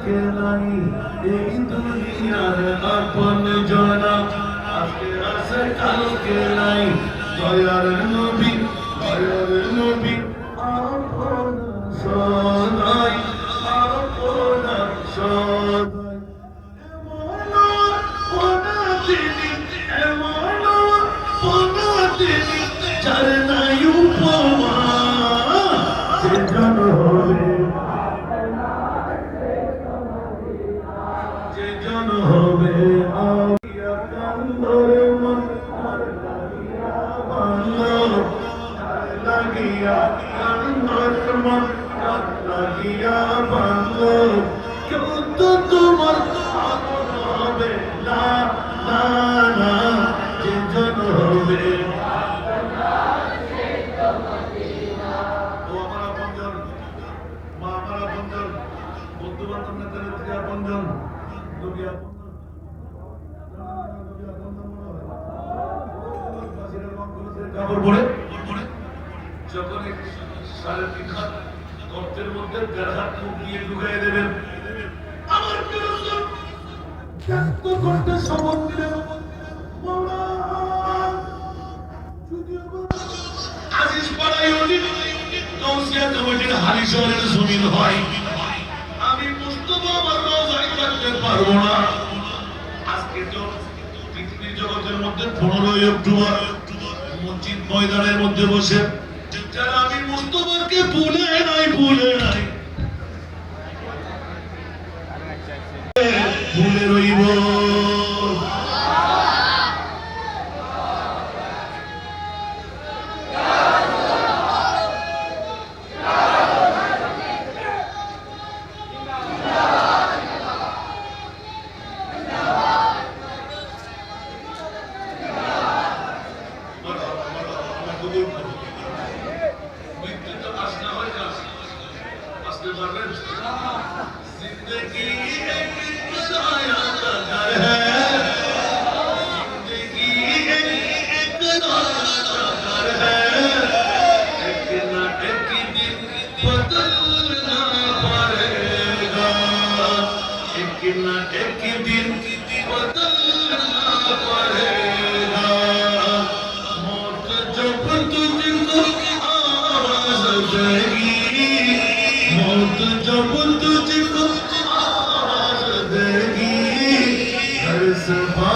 আজকে নাই এই দুনিয়ার আপন জনা, আজকে আছে কালকে নাই দয়ার নবী আপন সদাই আপন সদাই এমন পোনা তিনি এমন পোনা তিনি যার নাই উপমা সে জন হবে জন হবে আইয়া কান্দরে মন লাগিয়া বাংলো লাগিয়া কান্দর মন লাগিয়া বাংলো কেউ তো তোমার আপন হবে না না না যে জন হবে ও আমার আপনজন মা আমার আপনজন বন্ধু বান্ধব নেতা আপনজন কাপড় পরে যখন সাড়ে 3 হাত গর্তের মধ্যে 1.5 হাত মুখ দিয়ে ঢুকাই দেবেন আমার করতে শপথ দিলেন আজিজ পাড়া ইউনিট কাউন্সিলর কমিটির হালিশহরের জমিন হয় আমি মুস্তফা আমার রওজায় থাকতে পারবো না। আজকে তো পৃথিবীর জগতের মধ্যে 15 অক্টোবর মসজিদ ময়দানের মধ্যে বসে যারা আমি মুস্তফাকে ভুলে নাই ভুলে রইব जब तुझको आवाज़ देगी हर सफा